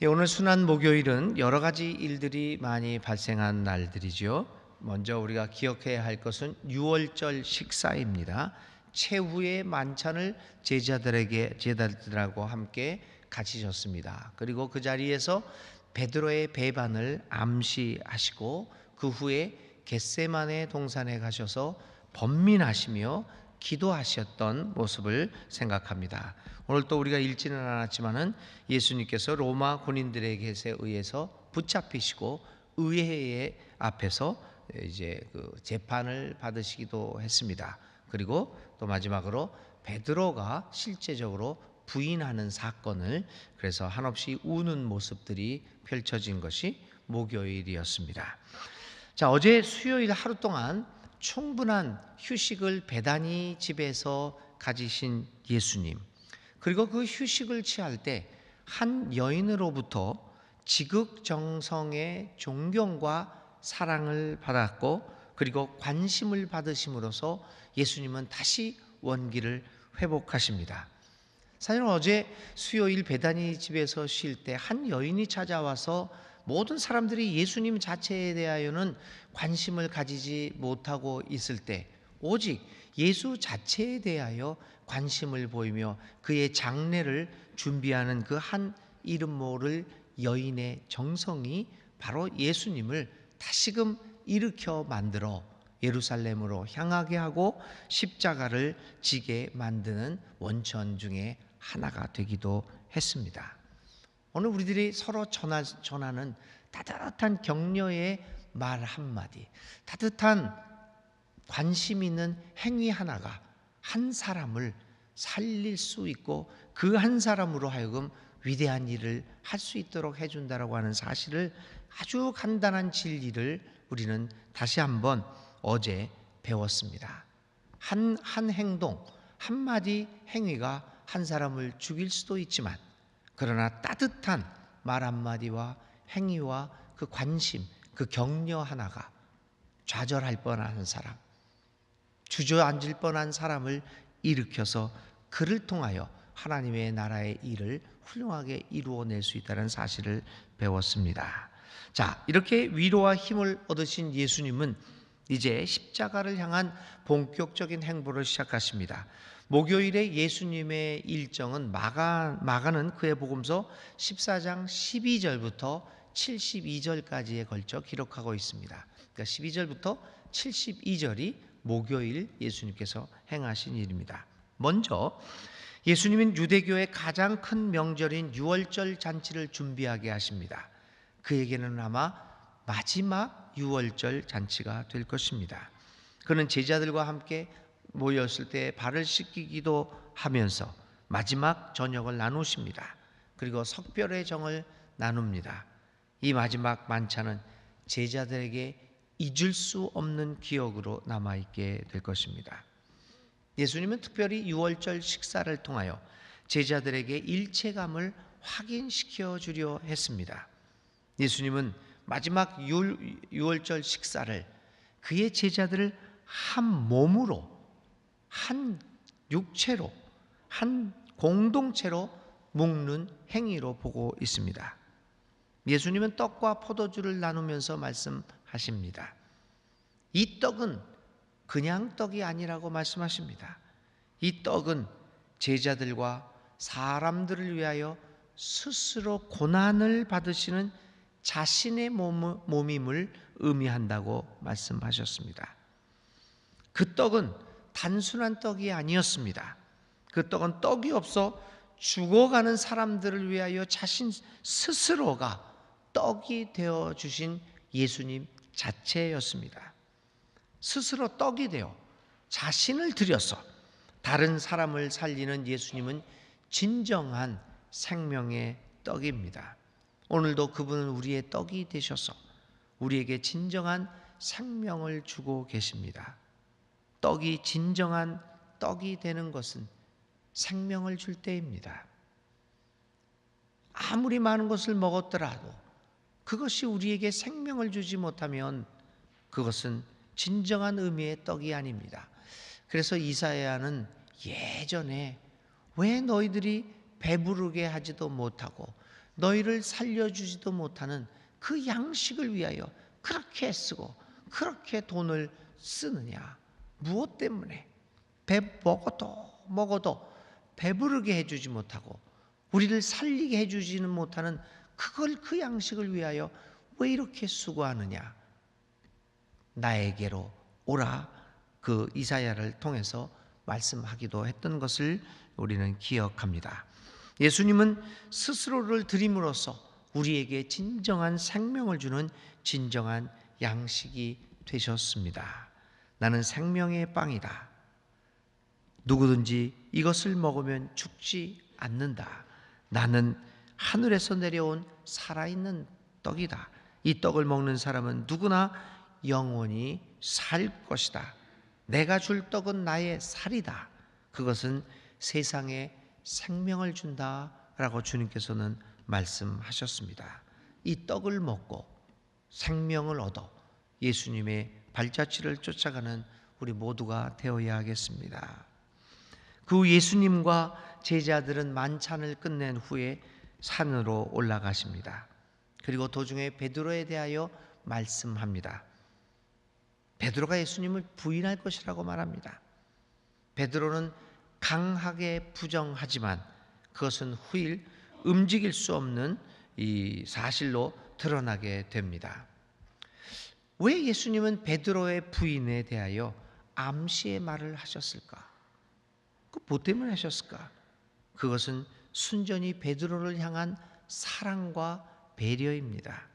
오늘 순환 목요일은 여러 가지 일들이 많이 발생한 날들이죠. 먼저 우리가 기억해야 할 것은 유월절 식사입니다. 최후의 만찬을 제자들하고 함께 가지셨습니다. 그리고 그 자리에서 베드로의 배반을 암시하시고 그 후에 겟세마네 동산에 가셔서 번민하시며 기도하셨던 모습을 생각합니다. 오늘 또 우리가 읽지는 않았지만은 예수님께서 로마 군인들에게 의해서 붙잡히시고 의회 앞에서 이제 그 재판을 받으시기도 했습니다. 그리고 또 마지막으로 베드로가 실제적으로 부인하는 사건을, 그래서 한없이 우는 모습들이 펼쳐진 것이 목요일이었습니다. 자, 어제 수요일 하루 동안 충분한 휴식을 베다니 집에서 가지신 예수님, 그리고 그 휴식을 취할 때 한 여인으로부터 지극정성의 존경과 사랑을 받았고, 그리고 관심을 받으심으로써 예수님은 다시 원기를 회복하십니다. 사실 어제 수요일 베다니 집에서 쉴 때 한 여인이 찾아와서 모든 사람들이 예수님 자체에 대하여는 관심을 가지지 못하고 있을 때 오직 예수 자체에 대하여 관심을 보이며 그의 장례를 준비하는 그 한 이름 모를 여인의 정성이 바로 예수님을 다시금 일으켜 만들어 예루살렘으로 향하게 하고 십자가를 지게 만드는 원천 중에 하나가 되기도 했습니다. 오늘 우리들이 서로 전하는 따뜻한 격려의 말 한마디, 따뜻한 관심 있는 행위 하나가 한 사람을 살릴 수 있고 그 한 사람으로 하여금 위대한 일을 할 수 있도록 해준다라고 하는 사실을, 아주 간단한 진리를 우리는 다시 한번 어제 배웠습니다. 한 행동, 한마디 행위가 한 사람을 죽일 수도 있지만, 그러나 따뜻한 말 한마디와 행위와 그 관심, 그 격려 하나가 좌절할 뻔한 사람, 주저앉을 뻔한 사람을 일으켜서 그를 통하여 하나님의 나라의 일을 훌륭하게 이루어낼 수 있다는 사실을 배웠습니다. 자, 이렇게 위로와 힘을 얻으신 예수님은 이제 십자가를 향한 본격적인 행보를 시작하십니다. 목요일에 예수님의 일정은 마가는 그의 복음서 14장 12절부터 72절까지에 걸쳐 기록하고 있습니다. 그러니까 12절부터 72절이 목요일 예수님께서 행하신 일입니다. 먼저 예수님은 유대교의 가장 큰 명절인 유월절 잔치를 준비하게 하십니다. 그에게는 아마 마지막 유월절 잔치가 될 것입니다. 그는 제자들과 함께 모였을 때 발을 씻기기도 하면서 마지막 저녁을 나누십니다. 그리고 석별의 정을 나눕니다. 이 마지막 만찬은 제자들에게 잊을 수 없는 기억으로 남아있게 될 것입니다. 예수님은 특별히 유월절 식사를 통하여 제자들에게 일체감을 확인시켜 주려 했습니다. 예수님은 마지막 유월절 식사를 그의 제자들을 한 몸으로, 한 육체로, 한 공동체로 묶는 행위로 보고 있습니다. 예수님은 떡과 포도주를 나누면서 말씀하십니다. 이 떡은 그냥 떡이 아니라고 말씀하십니다. 이 떡은 제자들과 사람들을 위하여 스스로 고난을 받으시는 자신의 몸임을 의미한다고 말씀하셨습니다. 그 떡은 단순한 떡이 아니었습니다. 그 떡은 떡이 없어 죽어가는 사람들을 위하여 자신 스스로가 떡이 되어 주신 예수님 자체였습니다. 스스로 떡이 되어 자신을 들여서 다른 사람을 살리는 예수님은 진정한 생명의 떡입니다. 오늘도 그분은 우리의 떡이 되셔서 우리에게 진정한 생명을 주고 계십니다. 떡이 진정한 떡이 되는 것은 생명을 줄 때입니다. 아무리 많은 것을 먹었더라도 그것이 우리에게 생명을 주지 못하면 그것은 진정한 의미의 떡이 아닙니다. 그래서 이사야는 예전에 왜 너희들이 배부르게 하지도 못하고 너희를 살려주지도 못하는 그 양식을 위하여 그렇게 쓰고 그렇게 돈을 쓰느냐? 무엇 때문에? 먹어도 배부르게 해주지 못하고 우리를 살리게 해주지는 못하는 그 양식을 위하여 왜 이렇게 수고하느냐? 나에게로 오라, 그 이사야를 통해서 말씀하기도 했던 것을 우리는 기억합니다. 예수님은 스스로를 드림으로써 우리에게 진정한 생명을 주는 진정한 양식이 되셨습니다. 나는 생명의 빵이다. 누구든지 이것을 먹으면 죽지 않는다. 나는 하늘에서 내려온 살아있는 떡이다. 이 떡을 먹는 사람은 누구나 영원히 살 것이다. 내가 줄 떡은 나의 살이다. 그것은 세상에 생명을 준다 라고 주님께서는 말씀하셨습니다. 이 떡을 먹고 생명을 얻어 예수님의 발자취를 쫓아가는 우리 모두가 되어야 하겠습니다. 그 예수님과 제자들은 만찬을 끝낸 후에 산으로 올라가십니다. 그리고 도중에 베드로에 대하여 말씀합니다. 베드로가 예수님을 부인할 것이라고 말합니다. 베드로는 강하게 부정하지만 그것은 후일 움직일 수 없는 이 사실로 드러나게 됩니다. 왜 예수님은 베드로의 부인에 대하여 암시의 말을 하셨을까? 뭐 때문에 하셨을까? 그것은 순전히 베드로를 향한 사랑과 배려입니다.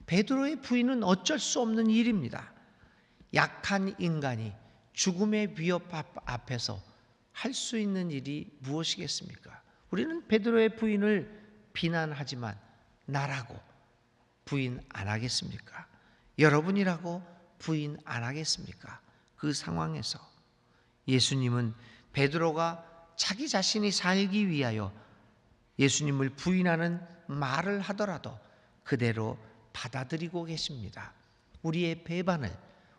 베드로의 부인은 어쩔 수 없는 일입니다. 약한 인간이 죽음의 위협 앞에서 할 수 있는 일이 무엇이겠습니까? 우리는 베드로의 부인을 비난하지만 나라고 부인 안 하겠습니까? 여러분이라고 부인 안 하겠습니까? 그 상황에서 예수님은 베드로가 자기 자신이 살기 위하여 예수님을 부인하는 말을 하더라도 그대로 받아들이고 계십니다. 우리의 배반을,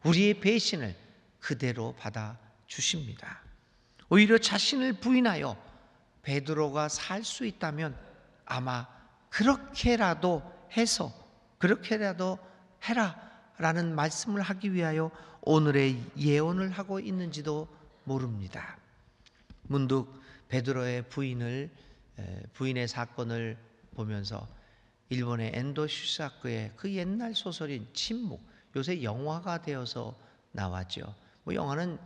우리의 배신을 그대로 받아주십니다. 오히려 자신을 부인하여 베드로가 살 수 있다면 아마 그렇게라도 해라 라는 말씀을 하기 위하여 오늘의 예언을 하고 있는지도 모릅니다. 문득 베드로의 부인의 사건을 보면서 일본의 엔도 슈사쿠의 그 옛날 소설인 침묵, 요새 영화가 되어서 나왔죠. 영화는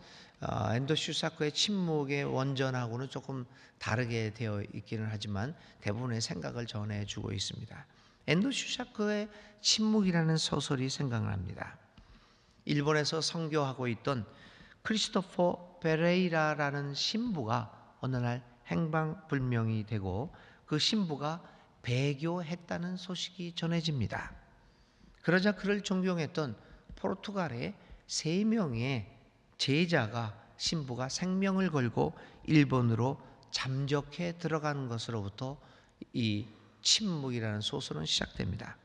엔도 슈사쿠의 침묵의 원전하고는 조금 다르게 되어 있기는 하지만 대부분의 생각을 전해주고 있습니다. 엔도 슈사쿠의 침묵이라는 소설이 생각납니다. 일본에서 선교하고 있던 크리스토퍼 베레이라라는 신부가 어느 날 행방불명이 되고 그 신부가 배교했다는 소식이 전해집니다. 그러자 그를 존경했던 포르투갈의 3명의 제자가 신부가 생명을 걸고 일본으로 잠적해 들어가는 것으로부터 이 침묵이라는 소설은 시작됩니다.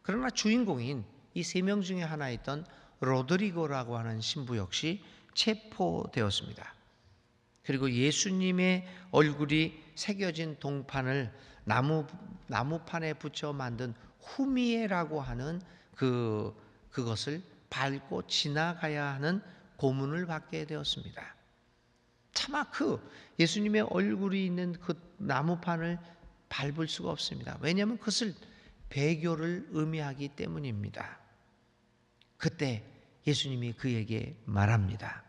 그러나 주인공인 이 3명 중에 하나였던 로드리고라고 하는 신부 역시 체포되었습니다. 그리고 예수님의 얼굴이 새겨진 동판을 나무판에 붙여 만든 후미에라고 하는 그것을 밟고 지나가야 하는 고문을 받게 되었습니다. 차마 예수님의 얼굴이 있는 그 나무판을 밟을 수가 없습니다. 왜냐하면 그것을 배교를 의미하기 때문입니다. 그때 예수님이 그에게 말합니다.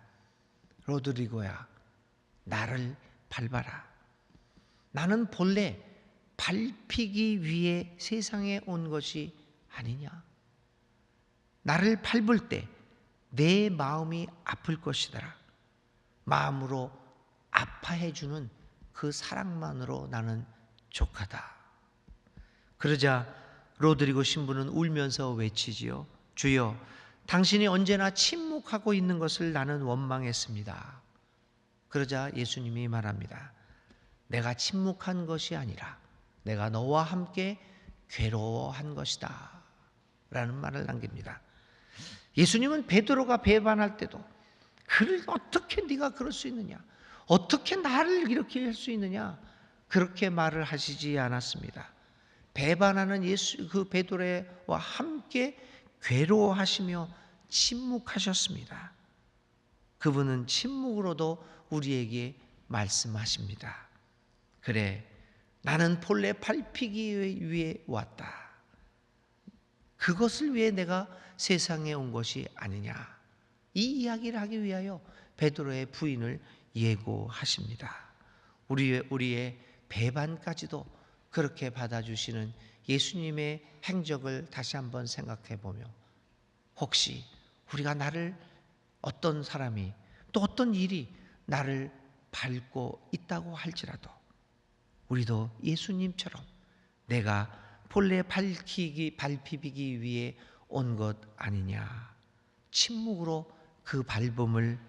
로드리고야, 나를 밟아라. 나는 본래 밟히기 위해 세상에 온 것이 아니냐. 나를 밟을 때 내 마음이 아플 것이더라. 마음으로 아파해주는 그 사랑만으로 나는 족하다. 그러자 로드리고 신부는 울면서 외치지요. 주여, 당신이 언제나 침묵하고 있는 것을 나는 원망했습니다. 그러자 예수님이 말합니다. 내가 침묵한 것이 아니라 내가 너와 함께 괴로워한 것이다 라는 말을 남깁니다. 예수님은 베드로가 배반할 때도 그를 어떻게 네가 그럴 수 있느냐, 어떻게 나를 이렇게 할 수 있느냐, 그렇게 말을 하시지 않았습니다. 배반하는 그 베드로와 함께 괴로워하시며 침묵하셨습니다. 그분은 침묵으로도 우리에게 말씀하십니다. 그래, 나는 본래 밟히기 위해 왔다. 그것을 위해 내가 세상에 온 것이 아니냐. 이 이야기를 하기 위하여 베드로의 부인을 예고하십니다. 우리의 배반까지도 그렇게 받아주시는 예수님의 행적을 다시 한번 생각해 보며, 혹시 우리가 어떤 사람이 또 어떤 일이 나를 밟고 있다고 할지라도 우리도 예수님처럼 내가 본래 밟히기 위해 온 것 아니냐, 침묵으로 그 밟음을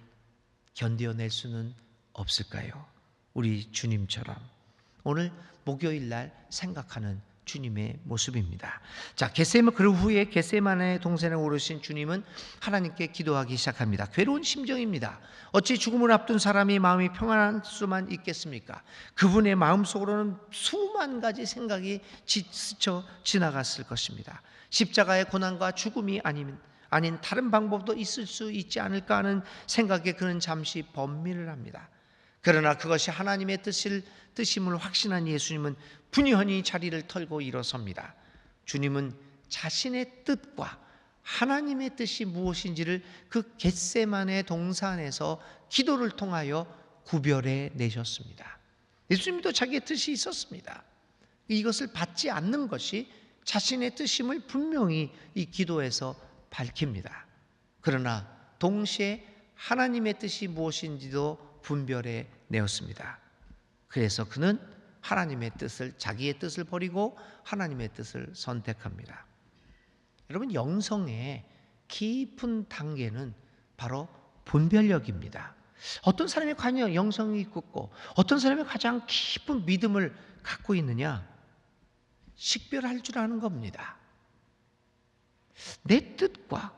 견뎌낼 수는 없을까요? 우리 주님처럼 오늘 목요일 날 생각하는 주님의 모습입니다. 자, 그 후에 겟세마네 동산에 오르신 주님은 하나님께 기도하기 시작합니다. 괴로운 심정입니다. 어찌 죽음을 앞둔 사람이 마음이 평안할 수만 있겠습니까? 그분의 마음속으로는 수만 가지 생각이 스쳐 지나갔을 것입니다. 십자가의 고난과 죽음이 아닌 다른 방법도 있을 수 있지 않을까 하는 생각에 그는 잠시 번민을 합니다. 그러나 그것이 하나님의 뜻임을 확신한 예수님은 분연히 자리를 털고 일어섭니다. 주님은 자신의 뜻과 하나님의 뜻이 무엇인지를 그 겟세마네 동산에서 기도를 통하여 구별해 내셨습니다. 예수님도 자기의 뜻이 있었습니다. 이것을 받지 않는 것이 자신의 뜻임을 분명히 이 기도에서 밝힙니다. 그러나 동시에 하나님의 뜻이 무엇인지도 분별해 내었습니다. 그래서 그는 자기의 뜻을 버리고 하나님의 뜻을 선택합니다. 여러분, 영성의 깊은 단계는 바로 분별력입니다. 어떤 사람이 과연 영성이 깊고 어떤 사람이 가장 깊은 믿음을 갖고 있느냐? 식별할 줄 아는 겁니다. 내 뜻과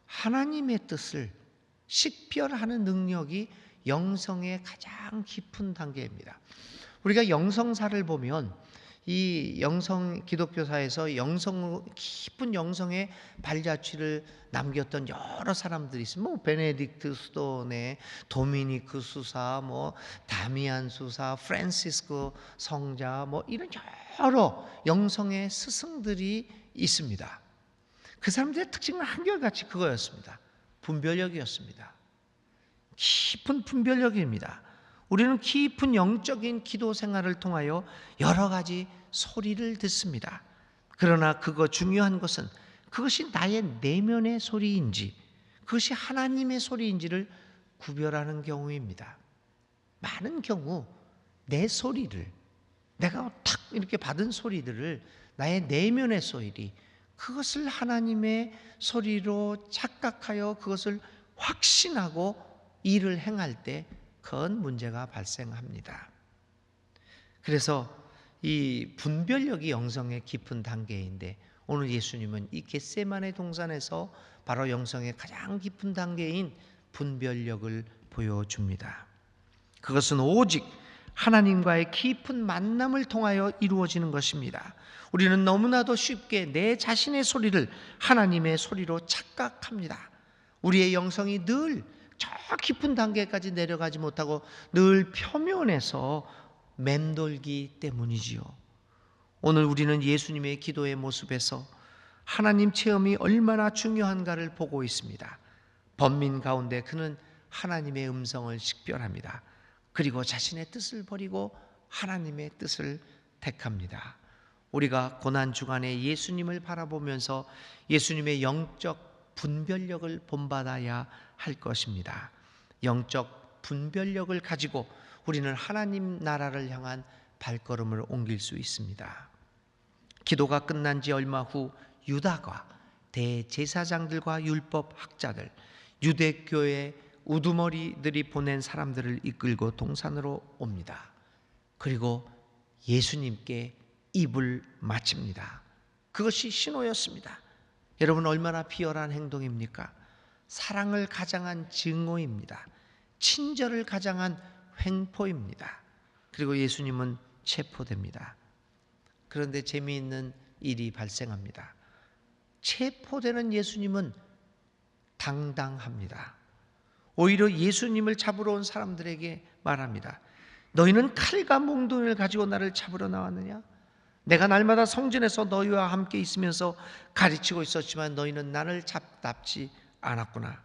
하나님의 뜻을 식별하는 능력이 영성의 가장 깊은 단계입니다. 우리가 영성사를 보면 이 기독교사에서 깊은 영성의 발자취를 남겼던 여러 사람들이 있습니다. 베네딕트 수도네, 도미니크 수사, 다미안 수사, 프란시스코 성자, 이런 여러 영성의 스승들이 있습니다. 그 사람들의 특징은 한결같이 그거였습니다. 분별력이었습니다. 깊은 분별력입니다. 우리는 깊은 영적인 기도 생활을 통하여 여러 가지 소리를 듣습니다. 그러나 중요한 것은 그것이 나의 내면의 소리인지 그것이 하나님의 소리인지를 구별하는 경우입니다. 많은 경우 내 소리를, 내가 탁 이렇게 받은 소리들을, 나의 내면의 소리, 그것을 하나님의 소리로 착각하여 그것을 확신하고 일을 행할 때 큰 문제가 발생합니다. 그래서 이 분별력이 영성의 깊은 단계인데, 오늘 예수님은 이 겟세마네 동산에서 바로 영성의 가장 깊은 단계인 분별력을 보여줍니다. 그것은 오직 하나님과의 깊은 만남을 통하여 이루어지는 것입니다. 우리는 너무나도 쉽게 내 자신의 소리를 하나님의 소리로 착각합니다. 우리의 영성이 늘 저 깊은 단계까지 내려가지 못하고 늘 표면에서 맴돌기 때문이지요. 오늘 우리는 예수님의 기도의 모습에서 하나님 체험이 얼마나 중요한가를 보고 있습니다. 번민 가운데 그는 하나님의 음성을 식별합니다. 그리고 자신의 뜻을 버리고 하나님의 뜻을 택합니다. 우리가 고난주간에 예수님을 바라보면서 예수님의 영적 분별력을 본받아야 할 것입니다. 영적 분별력을 가지고 우리는 하나님 나라를 향한 발걸음을 옮길 수 있습니다. 기도가 끝난 지 얼마 후 유다가 대제사장들과 율법 학자들, 유대교의 우두머리들이 보낸 사람들을 이끌고 동산으로 옵니다. 그리고 예수님께 입을 맞춥니다. 그것이 신호였습니다. 여러분, 얼마나 비열한 행동입니까? 사랑을 가장한 증오입니다. 친절을 가장한 횡포입니다. 그리고 예수님은 체포됩니다. 그런데 재미있는 일이 발생합니다. 체포되는 예수님은 당당합니다. 오히려 예수님을 잡으러 온 사람들에게 말합니다. 너희는 칼과 몽둥이를 가지고 나를 잡으러 나왔느냐? 내가 날마다 성전에서 너희와 함께 있으면서 가르치고 있었지만 너희는 나를 잡지 않았구나.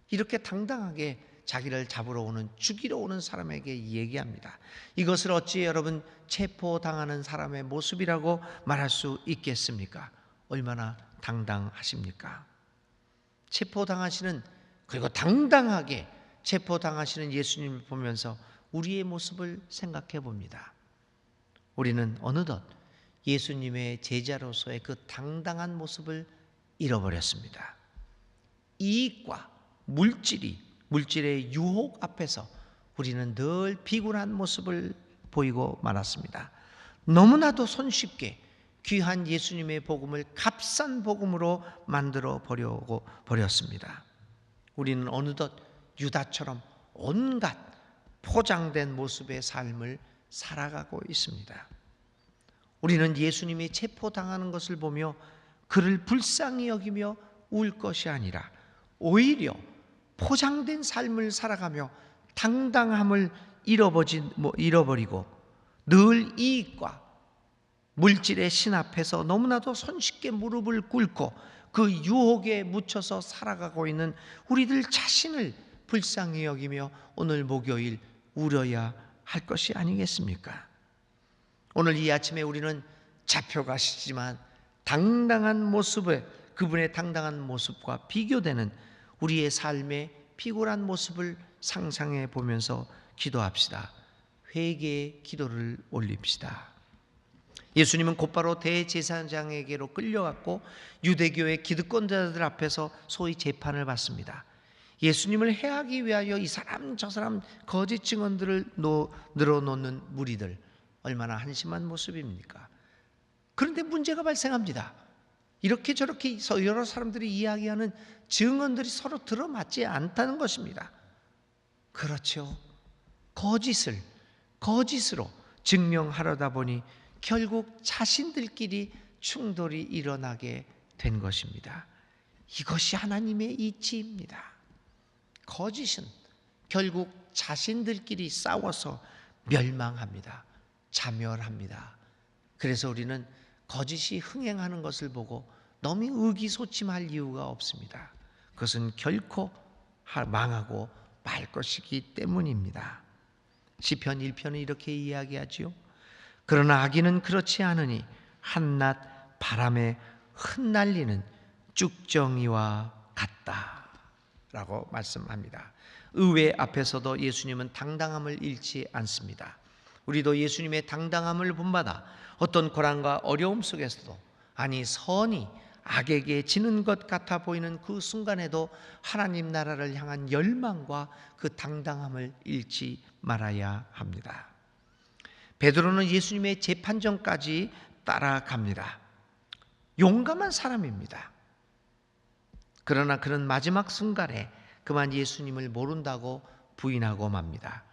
이렇게 당당하게 자기를 잡으러 오는, 죽이러 오는 사람에게 얘기합니다. 이것을 어찌 여러분 체포당하는 사람의 모습이라고 말할 수 있겠습니까? 얼마나 당당하십니까? 체포당하시는, 그리고 당당하게 체포당하시는 예수님을 보면서 우리의 모습을 생각해 봅니다. 우리는 어느덧 예수님의 제자로서의 그 당당한 모습을 잃어버렸습니다. 이익과 물질의 유혹 앞에서 우리는 늘 비굴한 모습을 보이고 말았습니다. 너무나도 손쉽게 귀한 예수님의 복음을 값싼 복음으로 만들어 보려고 버렸습니다. 우리는 어느덧 유다처럼 온갖 포장된 모습의 삶을 살아가고 있습니다. 우리는 예수님이 체포당하는 것을 보며 그를 불쌍히 여기며 울 것이 아니라 오히려 포장된 삶을 살아가며 당당함을 잃어버리고 늘 이익과 물질의 신 앞에서 너무나도 손쉽게 무릎을 꿇고 그 유혹에 묻혀서 살아가고 있는 우리들 자신을 불쌍히 여기며 오늘 목요일 울어야 할 것이 아니겠습니까? 오늘 이 아침에 우리는 잡혀가시지만 당당한 모습에, 그분의 당당한 모습과 비교되는 우리의 삶의 피곤한 모습을 상상해 보면서 기도합시다. 회개의 기도를 올립시다. 예수님은 곧바로 대제사장에게로 끌려갔고 유대교의 기득권자들 앞에서 소위 재판을 받습니다. 예수님을 해하기 위하여 이 사람 저 사람 거짓 증언들을 늘어놓는 무리들, 얼마나 한심한 모습입니까? 그런데 문제가 발생합니다. 이렇게 저렇게 여러 사람들이 이야기하는 증언들이 서로 들어맞지 않다는 것입니다. 그렇죠. 거짓으로 증명하려다 보니 결국 자신들끼리 충돌이 일어나게 된 것입니다. 이것이 하나님의 이치입니다. 거짓은 결국 자신들끼리 싸워서 멸망합니다. 자멸합니다. 그래서 우리는 거짓이 흥행하는 것을 보고 너무 의기소침할 이유가 없습니다. 그것은 결코 망하고 말 것이기 때문입니다. 시편 1편은 이렇게 이야기하지요. 그러나 악인은 그렇지 않으니 한낱 바람에 흩날리는 쭉정이와 같다 라고 말씀합니다. 의회 앞에서도 예수님은 당당함을 잃지 않습니다. 우리도 예수님의 당당함을 본받아 어떤 고난과 어려움 속에서도, 아니 선이 악에게 지는 것 같아 보이는 그 순간에도 하나님 나라를 향한 열망과 그 당당함을 잃지 말아야 합니다. 베드로는 예수님의 재판정까지 따라갑니다. 용감한 사람입니다. 그러나 그는 마지막 순간에 그만 예수님을 모른다고 부인하고 맙니다.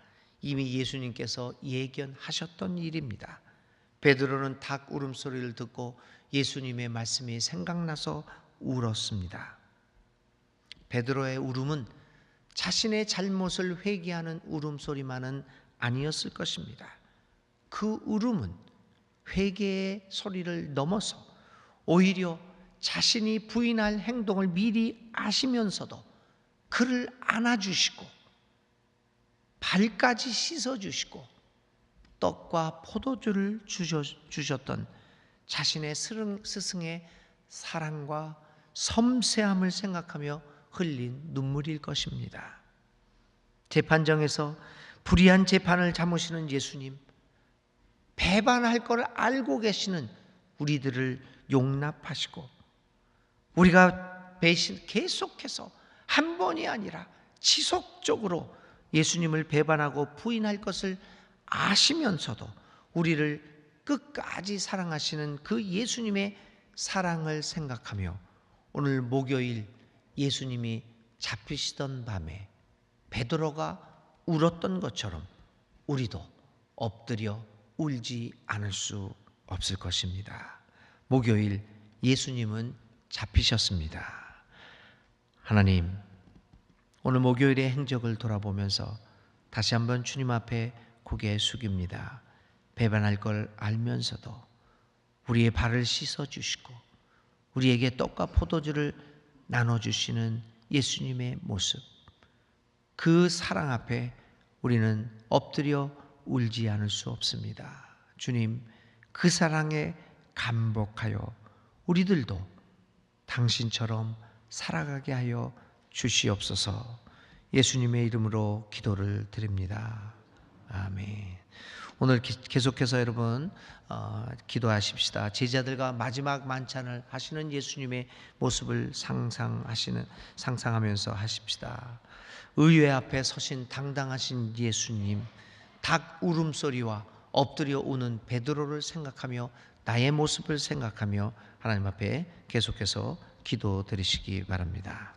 이미 예수님께서 예견하셨던 일입니다. 베드로는 닭 울음소리를 듣고 예수님의 말씀이 생각나서 울었습니다. 베드로의 울음은 자신의 잘못을 회개하는 울음소리만은 아니었을 것입니다. 그 울음은 회개의 소리를 넘어서 오히려 자신이 부인할 행동을 미리 아시면서도 그를 안아주시고 발까지 씻어주시고 떡과 포도주를 주셨던 자신의 스승의 사랑과 섬세함을 생각하며 흘린 눈물일 것입니다. 재판정에서 불의한 재판을 잡으시는 예수님, 배반할 걸 알고 계시는 우리들을 용납하시고 우리가 계속해서 한 번이 아니라 지속적으로 예수님을 배반하고 부인할 것을 아시면서도 우리를 끝까지 사랑하시는 그 예수님의 사랑을 생각하며 오늘 목요일 예수님이 잡히시던 밤에 베드로가 울었던 것처럼 우리도 엎드려 울지 않을 수 없을 것입니다. 목요일 예수님은 잡히셨습니다. 하나님, 오늘 목요일의 행적을 돌아보면서 다시 한번 주님 앞에 고개 숙입니다. 배반할 걸 알면서도 우리의 발을 씻어주시고 우리에게 떡과 포도주를 나눠주시는 예수님의 모습, 그 사랑 앞에 우리는 엎드려 울지 않을 수 없습니다. 주님, 그 사랑에 감복하여 우리들도 당신처럼 살아가게 하여 주시옵소서. 예수님의 이름으로 기도를 드립니다. 아멘. 오늘 계속해서 여러분 기도하십시다. 제자들과 마지막 만찬을 하시는 예수님의 모습을 상상하면서 하십시다. 의회 앞에 서신 당당하신 예수님, 닭 울음소리와 엎드려 우는 베드로를 생각하며 나의 모습을 생각하며 하나님 앞에 계속해서 기도 드리시기 바랍니다.